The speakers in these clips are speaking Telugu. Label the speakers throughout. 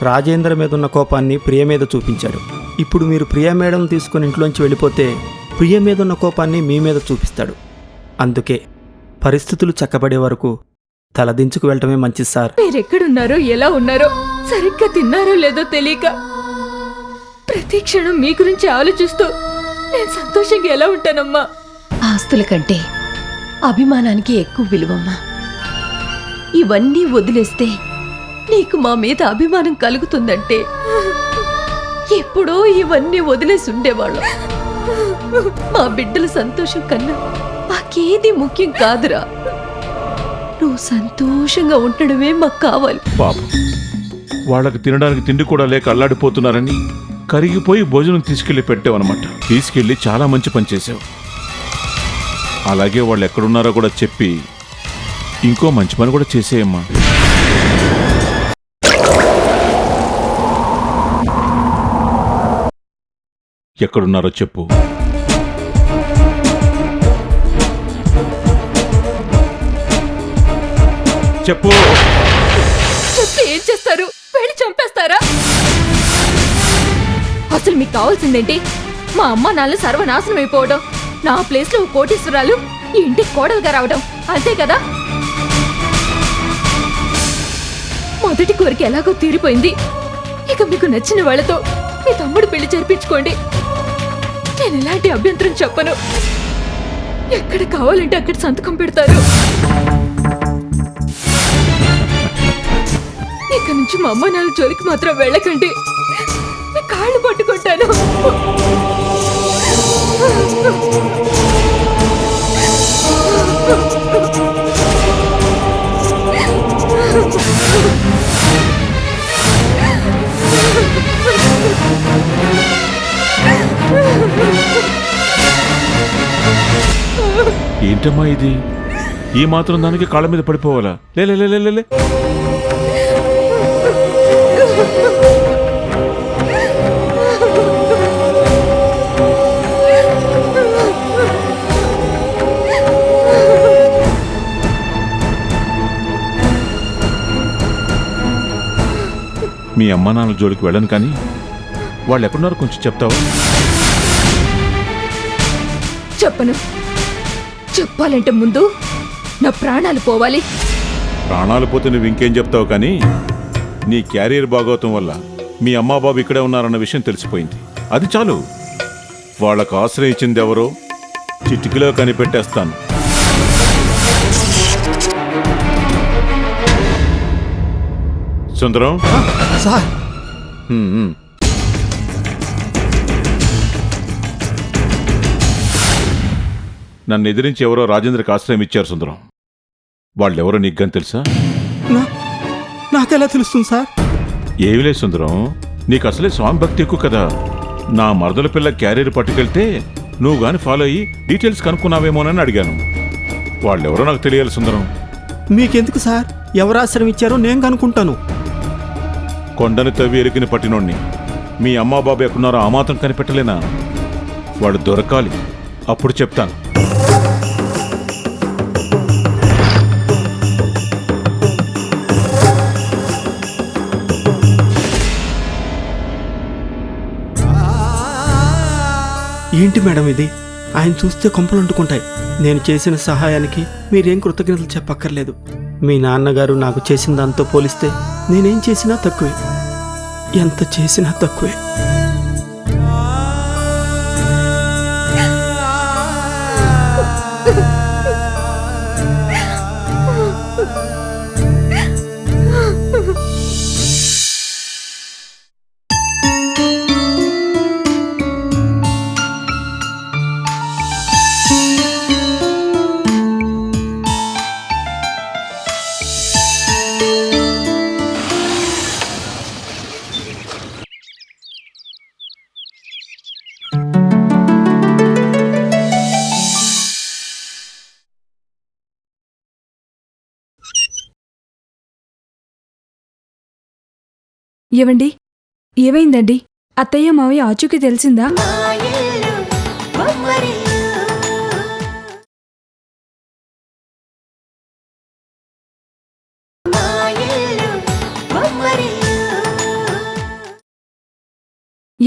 Speaker 1: రాజేంద్ర మీద ఉన్న కోపాన్ని ప్రియ మీద చూపించాడు. ఇప్పుడు మీరు ప్రియ మేడం తీసుకుని ఇంట్లోంచి వెళ్ళిపోతే ప్రియ మీద ఉన్న కోపాన్ని మీ మీద చూపిస్తాడు. అందుకే పరిస్థితులు చక్కబడే వరకు తలదించుకు వెళ్ళటమే మంచిది సార్.
Speaker 2: మీరెక్కడున్నారో ఎలా ఉన్నారో సరిగ్గా తిన్నారో లేదో తెలియక ప్రతి క్షణం మీ గురించి ఆలోచిస్తూ నేను సంతోషంగా ఎలా ఉంటానమ్మా.
Speaker 3: ఆస్తుల కంటే అభిమానానికి ఎక్కువ విలువమ్మా. ఇవన్నీ వదిలేస్తే నీకు మా మీద అభిమానం కలుగుతుందంటే ఎప్పుడో ఇవన్నీ వదిలేసి ఉండేవాళ్ళం. మా బిడ్డల సంతోషం కన్నా మాకేది ముఖ్యం కాదురా. నువ్వు సంతోషంగా ఉండడమే మాకు కావాలి.
Speaker 4: పాపం వాళ్ళకి తినడానికి తిండి కూడా లేక అల్లాడిపోతున్నారని కరిగిపోయి భోజనం తీసుకెళ్లి పెట్టావన్నమాట. తీసుకెళ్లి చాలా మంచి పని చేసావు. అలాగే వాళ్ళు ఎక్కడున్నారో కూడా చెప్పి ఇంకో మంచి పని కూడా చేసేయమ్మా. ఎక్కడున్నారో చెప్పు. చెప్పు.
Speaker 2: చెప్తే ఏం చేస్తారు? వెళ్ళి చంపేస్తారా? అసలు మీకు కావాల్సిందేంటి? మా అమ్మ నాన్న సర్వనాశనం అయిపోవడం, నా ప్లేస్ లో కోటీశ్వరాలు ఈ ఇంటికి కోడలుగా రావడం, అంతే కదా? మొదటి కోరిక ఎలాగో తీరిపోయింది. ఇక మీకు నచ్చిన వాళ్ళతో మీ తమ్ముడు పెళ్లి జరిపించుకోండి. నేను ఎలాంటి అభ్యంతరం చెప్పను. ఎక్కడ కావాలంటే అక్కడ సంతకం పెడతారు. ఇక నుంచి మా అమ్మ నాన్న జోలికి మాత్రం వెళ్ళకండి. మీ కాళ్ళు పట్టుకుంటాను.
Speaker 4: ఏంటమ్మా ఇది? ఈ మాత్రం దానికి కాళ్ళ మీద పడిపోవాలా? లే. మీ అమ్మా నాన్న జోలికి వెళ్ళను, కానీ వాళ్ళు ఎక్కడున్నారో కొంచెం చెప్తావా?
Speaker 2: చెప్పను. చెప్పాలంటే ముందు నా ప్రాణాలు పోవాలి.
Speaker 4: ప్రాణాలు పోతే నువ్వు ఇంకేం చెప్తావు, కానీ నీ క్యారియర్ భాగవతం వల్ల మీ అమ్మా బాబు ఇక్కడే ఉన్నారన్న విషయం తెలిసిపోయింది. అది చాలు. వాళ్ళకు ఆశ్రయించింది ఎవరో చిటికలో కనిపెట్టేస్తాను. సుందరం
Speaker 1: సార్,
Speaker 4: నన్ను ఎదిరించి ఎవరో రాజేంద్రకి ఆశ్రయం ఇచ్చారు సుందరం. వాళ్ళెవరో నీకు గాని తెలుసా?
Speaker 1: నాకెలా తెలుస్తుంది సార్?
Speaker 4: ఏమి లేదు సుందరం, నీకు అసలే స్వామి భక్తి ఎక్కువ కదా. నా మరదల పిల్ల క్యారియర్ పట్టుకెళ్తే నువ్వు గాని ఫాలో అయ్యి డీటెయిల్స్ కనుక్కున్నావేమోనని అడిగాను. వాళ్ళెవరో నాకు తెలియాలి సుందరం.
Speaker 1: మీకెందుకు సార్? ఎవరు ఆశ్రయం ఇచ్చారో నేను కనుక్కుంటాను.
Speaker 4: కొండని తవ్వి ఎరికిని పట్టినోడిని మీ అమ్మా బాబు ఎక్కడున్నారో ఆ మాత్రం కనిపెట్టలేనా? వాడు దొరకాలి, అప్పుడు చెప్తాను.
Speaker 1: ఏంటి మేడం ఇది? ఆయన చూస్తే కొంపలు అంటుకుంటాయి. నేను చేసిన సహాయానికి మీరేం కృతజ్ఞతలు చెప్పక్కర్లేదు. మీ నాన్నగారు నాకు చేసిన దాంతో పోలిస్తే నేనేం చేసినా తక్కువే. ఎంత చేసినా తక్కువే.
Speaker 5: ఏవండి, ఏమైందండి? అత్తయ్య మావయ్య ఆచూకీ తెలిసిందా?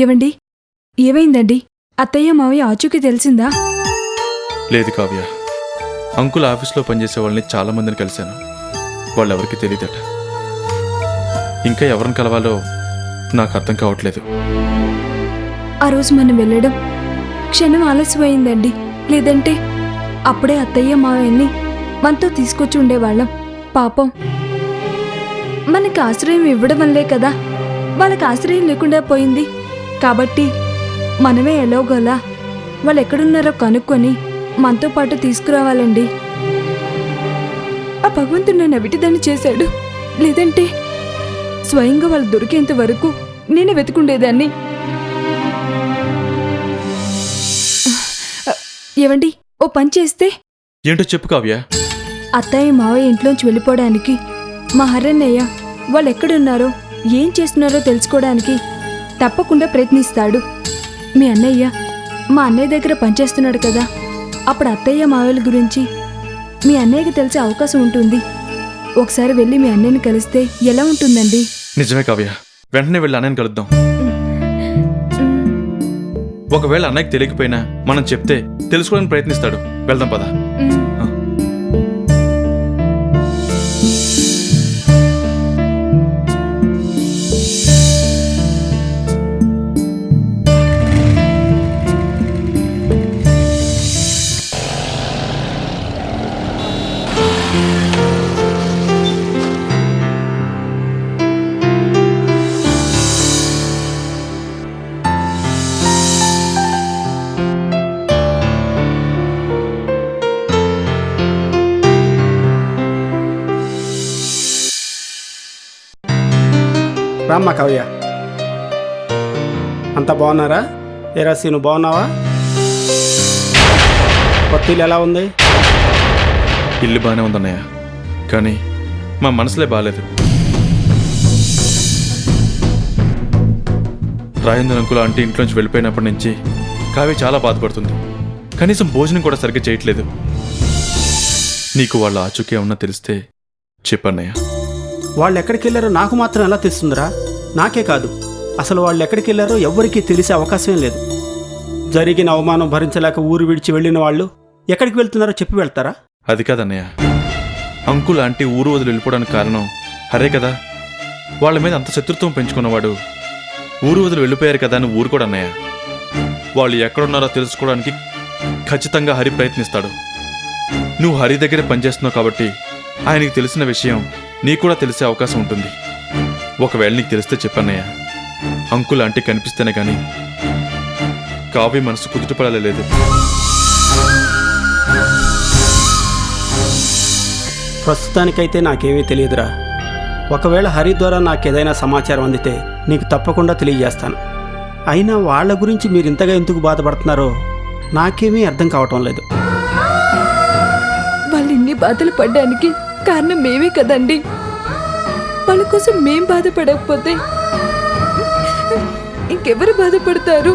Speaker 5: ఏవండి ఏమైందండి? అత్తయ్య మావయ్య ఆచూకీ తెలిసిందా?
Speaker 6: లేదు కావ్య, అంకుల్ ఆఫీస్లో పనిచేసే వాళ్ళని చాలా మందిని కలిశాను. వాళ్ళెవరికి తెలియదట. ఇంకా ఎవరిని కలవాలో నాకు అర్థం కావట్లేదు.
Speaker 5: ఆ రోజు మనం వెళ్ళడం క్షణం ఆలస్యమైందండి. లేదంటే అప్పుడే అత్తయ్య మావయ్యని మనతో తీసుకొచ్చి ఉండేవాళ్ళం. పాపం మనకి ఆశ్రయం ఇవ్వడం వల్లే కదా వాళ్ళకి ఆశ్రయం లేకుండా పోయింది. కాబట్టి మనమే ఎలాగోలా వాళ్ళు ఎక్కడున్నారో కనుక్కొని మనతో పాటు తీసుకురావాలండి. ఆ భగవంతుడు నన్ను అవిటిదాన్ని చేశాడు. లేదంటే స్వయంగా వాళ్ళు దొరికేంత వరకు నేనే వెతుకుండేదాన్ని. ఏవండి, ఓ పని చేస్తే?
Speaker 6: ఏంటో చెప్పు కావ్య.
Speaker 5: అత్తయ్య మావయ్య ఇంట్లోంచి వెళ్ళిపోవడానికి మా హరన్నయ్య వాళ్ళు ఎక్కడున్నారో ఏం చేస్తున్నారో తెలుసుకోవడానికి తప్పకుండా ప్రయత్నిస్తాడు. మీ అన్నయ్య మా అన్నయ్య దగ్గర పనిచేస్తున్నాడు కదా, అప్పుడు అత్తయ్య మావయ్యల గురించి మీ అన్నయ్యకి తెలిసే అవకాశం ఉంటుంది. ఒకసారి వెళ్ళి మీ అన్నయ్యని కలిస్తే ఎలా ఉంటుందండి?
Speaker 6: నిజమే కావ్య, వెంటనే వెళ్ళి అన్నయ్యని కలుద్దాం. ఒకవేళ అన్నయ్యకి తెలియకపోయినా మనం చెప్తే తెలుసుకోవడానికి ప్రయత్నిస్తాడు. వెళ్దాం పద.
Speaker 1: రామ్మా కావ్య. అంతా బాగున్నారా? ఏరా సీను, బాగున్నావా? కొత్త ఇల్లు ఎలా ఉంది?
Speaker 6: ఇల్లు బాగానే ఉందన్నయ్య, కానీ మా మనసులే బాగాలేదు. రాజేంద్ర అంకుల్ ఆంటీ ఇంట్లోంచి వెళ్ళిపోయినప్పటి నుంచి కావ్య చాలా బాధపడుతుంది. కనీసం భోజనం కూడా సరిగ్గా చేయట్లేదు. నీకు వాళ్ళ ఆచూకీ ఏమన్నా తెలిస్తే చెప్పన్నయ్య.
Speaker 1: వాళ్ళు ఎక్కడికి వెళ్ళారో నాకు మాత్రం ఎలా తెలుస్తుందిరా? నాకే కాదు, అసలు వాళ్ళు ఎక్కడికి వెళ్ళారో ఎవ్వరికీ తెలిసే అవకాశం లేదు. జరిగిన అవమానం భరించలేక ఊరు విడిచి వెళ్ళిన వాళ్ళు ఎక్కడికి వెళ్తున్నారో చెప్పి వెళ్తారా?
Speaker 6: అది కాదన్నయ్య, అంకుల్ ఆంటీ ఊరు వదిలి వెళ్ళిపోవడానికి కారణం హరే కదా. వాళ్ళ మీద అంత శత్రుత్వం పెంచుకున్నవాడు ఊరు వదిలి వెళ్ళిపోయారు కదా అని ఊరు కూడా అన్నయ్య. వాళ్ళు ఎక్కడున్నారో తెలుసుకోవడానికి ఖచ్చితంగా హరి ప్రయత్నిస్తాడు. నువ్వు హరి దగ్గరే పనిచేస్తున్నావు కాబట్టి ఆయనకి తెలిసిన విషయం నీకు కూడా తెలిసే అవకాశం ఉంటుంది. ఒకవేళ నీకు తెలిస్తే చెప్పన్నయ్య. అంకుల్ ఆంటీ కనిపిస్తేనే కానీ కావ్య మనసు కుదుటపడలేదు.
Speaker 1: ప్రస్తుతానికైతే నాకేమీ తెలియదురా. ఒకవేళ హరి ద్వారా నాకేదైనా సమాచారం అందితే నీకు తప్పకుండా తెలియజేస్తాను. అయినా వాళ్ళ గురించి మీరు ఇంతగా ఎందుకు బాధపడుతున్నారో నాకేమీ అర్థం కావటం లేదు.
Speaker 2: వాళ్ళు ఇన్ని బాధలు పడ్డానికి కారణం మేమే కదండి. వాళ్ళ కోసం మేం బాధపడకపోతే ఇంకెవరు బాధపడతారు?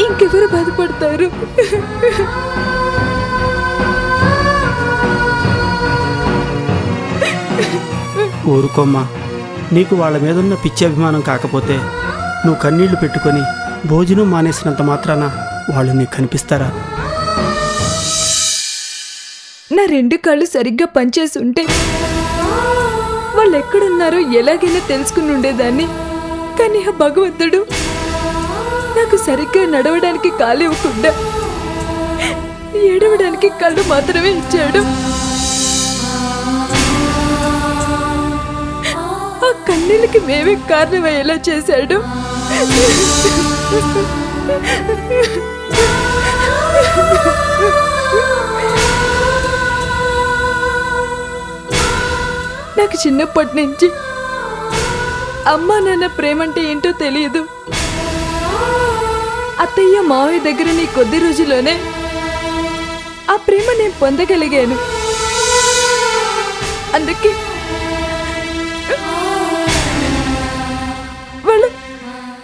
Speaker 2: ఇంకెవరు బాధపడతారు?
Speaker 1: ఊరుకోమ్మా. నీకు వాళ్ళ మీదున్న పిచ్చి అభిమానం కాకపోతే నువ్వు కన్నీళ్లు పెట్టుకొని భోజనం మానేసినంత మాత్రాన వాళ్ళు నీకు కనిపిస్తారా?
Speaker 2: నా రెండు కాళ్ళు సరిగ్గా పనిచేసి ఉంటే వాళ్ళు ఎక్కడున్నారో ఎలాగైనా తెలుసుకుని ఉండేదాన్ని. కానీ ఆ భగవంతుడు నాకు సరిగ్గా నడవడానికి కాలు ఇవ్వకుండా ఏడవడానికి కళ్ళు మాత్రమే ఇచ్చాడు. ఆ కన్నీళ్ళకి మేమే కారణమయ్యేలా చేశాడు. నాకు చిన్నప్పటి నుంచి అమ్మా నాన్న ప్రేమంటే ఏంటో తెలియదు. అత్తయ్య మావయ్య దగ్గర నీ కొద్ది రోజుల్లోనే ఆ ప్రేమ నేను పొందగలిగాను. అందుకే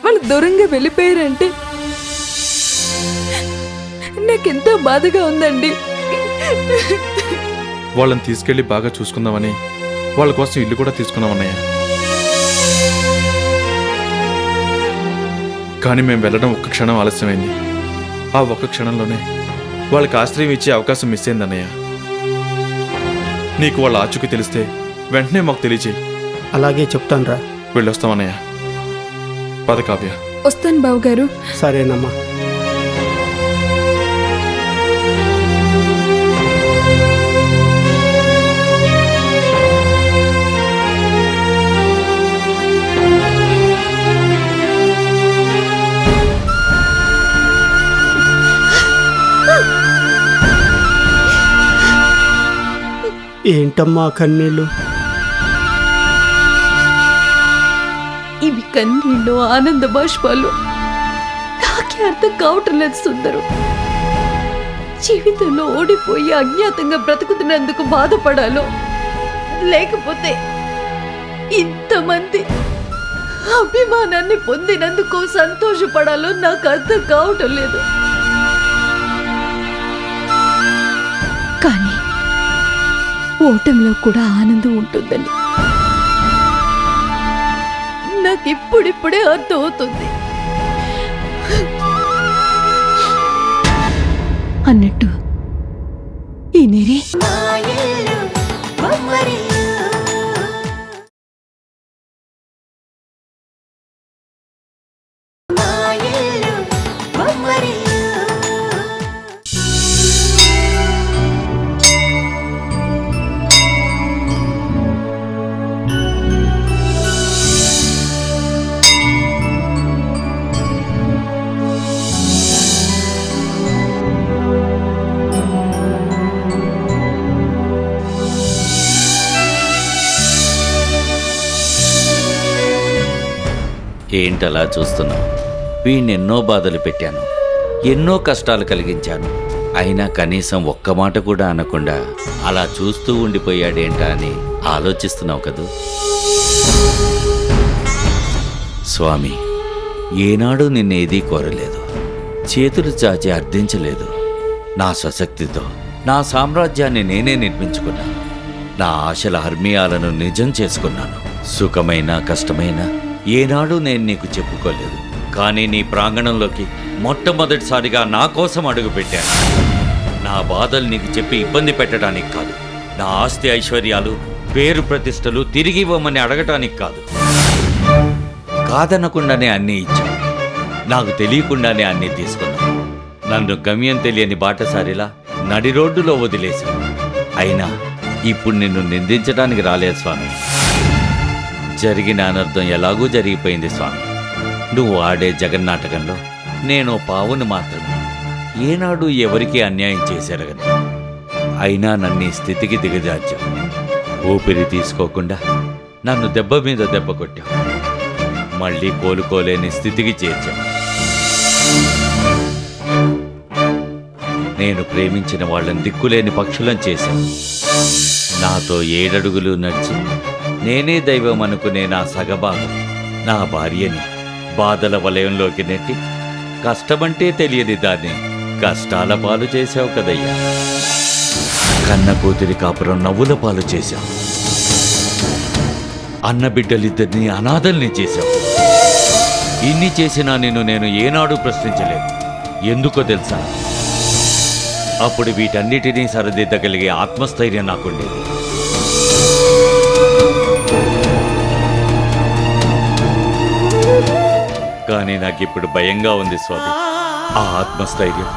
Speaker 2: వాళ్ళు దూరంగా వెళ్ళిపోయారంటే నాకెంతో బాధగా ఉందండి.
Speaker 6: వాళ్ళని తీసుకెళ్లి బాగా చూసుకుందామని వాళ్ళ కోసం ఇల్లు కూడా తీసుకున్నామన్నయ్య. కానీ మేము వెళ్ళడం ఒక్క క్షణం ఆలస్యమైంది. ఆ ఒక్క క్షణంలోనే వాళ్ళకి ఆశ్రయం ఇచ్చే అవకాశం మిస్ అయింది అన్నయ్య. నీకు వాళ్ళ ఆచూకీ తెలిస్తే వెంటనే మాకు తెలియచేయి.
Speaker 1: అలాగే చెప్తానురా.
Speaker 6: వెళ్ళొస్తాం అన్నయ్య. పద కావ్య.
Speaker 5: వస్తాను బావగారు.
Speaker 1: సరేనమ్మా. ఏంటమ్మా కన్నీళ్ళు?
Speaker 3: ఇవి కన్నీళ్ళు, ఆనంద బాష్పాలు నాకే అర్థం కావటం లేదు సుందరు. జీవితంలో ఓడిపోయి అజ్ఞాతంగా బ్రతుకుతున్నందుకు బాధపడాలో, లేకపోతే ఇంతమంది అభిమానాన్ని పొందినందుకు సంతోషపడాలో నాకు అర్థం కావటం లేదు. కానీ ఓటమిలో కూడా ఆనందం ఉంటుందని నాకు ఇప్పుడిప్పుడే అర్థం అవుతుంది. అన్నట్టు ఈ నేరే
Speaker 7: ఏంటలా చూస్తున్నావు? వీణ్ణి ఎన్నో బాధలు పెట్టాను, ఎన్నో కష్టాలు కలిగించాను. అయినా కనీసం ఒక్క మాట కూడా అనకుండా అలా చూస్తూ ఉండిపోయాడేంటా అని ఆలోచిస్తున్నావు కదూ? స్వామి, ఏనాడు నిన్నేదీ కోరలేదు, చేతులు చాచి అర్థించలేదు. నా స్వశక్తితో నా సామ్రాజ్యాన్ని నేనే నిర్మించుకున్నాను. నా ఆశల హర్మియాలను నిజం చేసుకున్నాను. సుఖమైన కష్టమైన ఏనాడు నేను నీకు చెప్పుకోలేదు. కానీ నీ ప్రాంగణంలోకి మొట్టమొదటిసారిగా నా కోసం అడుగుపెట్టాను. నా బాధలు నీకు చెప్పి ఇబ్బంది పెట్టడానికి కాదు, నా ఆస్తి ఐశ్వర్యాలు పేరు ప్రతిష్టలు తిరిగి ఇవ్వమని అడగటానికి కాదు. కాదనకుండానే అన్నీ ఇచ్చాను, నాకు తెలియకుండానే అన్నీ తీసుకున్నాను. నన్ను గమ్యం తెలియని బాటసారిలా నడి రోడ్డులో వదిలేశాను. అయినా ఇప్పుడు నిన్ను నిందించడానికి రాలేదు స్వామి. జరిగిన అనర్థం ఎలాగూ జరిగిపోయింది స్వామి. నువ్వు ఆడే జగన్నాటకంలో నేను పావును మాత్రమే. ఏనాడు ఎవరికీ అన్యాయం చేశారగని. అయినా నన్ను ఈ స్థితికి దిగజార్చావు. ఊపిరి తీసుకోకుండా నన్ను దెబ్బ మీద దెబ్బ కొట్టావు. మళ్ళీ కోలుకోలేని స్థితికి చేర్చావు. నేను ప్రేమించిన వాళ్ళని దిక్కులేని పక్షులను చేశాను. నాతో 7 అడుగులు నడిచి నేనే దైవం అనుకునే నా సగభాగం నా భార్యని బాధల వలయంలోకి నెట్టి కష్టమంటే తెలియని దాన్ని కష్టాల పాలు చేశావు కదయ్యా. కన్న కూతురి కాపురం నవ్వుల పాలు చేశావు. అన్న బిడ్డలిద్దరినీ అనాథల్ని చేశావు. ఇన్ని చేసినా నేను ఏనాడు ప్రశ్నించలేదు. ఎందుకో తెలుసా? అప్పుడు వీటన్నిటినీ సరిదిద్దగలిగే ఆత్మస్థైర్యం నాకుండేది. కానీ నాకిప్పుడు భయంగా ఉంది స్వామి. ఆ ఆత్మస్థైర్యం,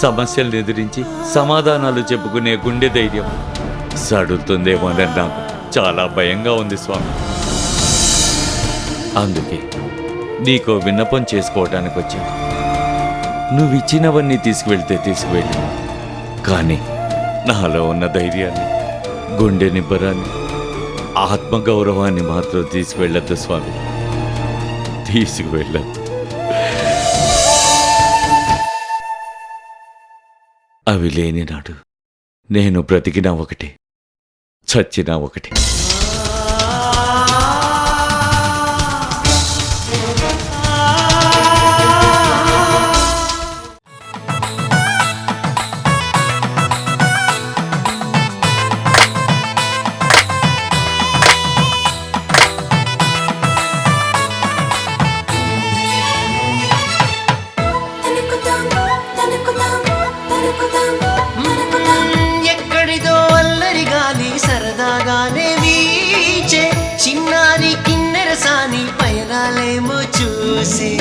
Speaker 7: సమస్యలను ఎదిరించి సమాధానాలు చెప్పుకునే గుండె ధైర్యం సడుతుందేమోనని నాకు చాలా భయంగా ఉంది స్వామి. అందుకే నీకో విన్నపం చేసుకోవటానికి వచ్చాను. నువ్విచ్చినవన్నీ తీసుకువెళ్తే తీసుకువెళ్ళి, కానీ నాలో ఉన్న ధైర్యాన్ని, గుండె నిబ్బరాన్ని, ఆత్మగౌరవాన్ని మాత్రం తీసుకువెళ్ళద్దు స్వామి. తీసుకువెళ్ళద్దు. అవి లేని నాడు నేను బ్రతికినా ఒకటి, చచ్చినా ఒకటి.
Speaker 8: చూసి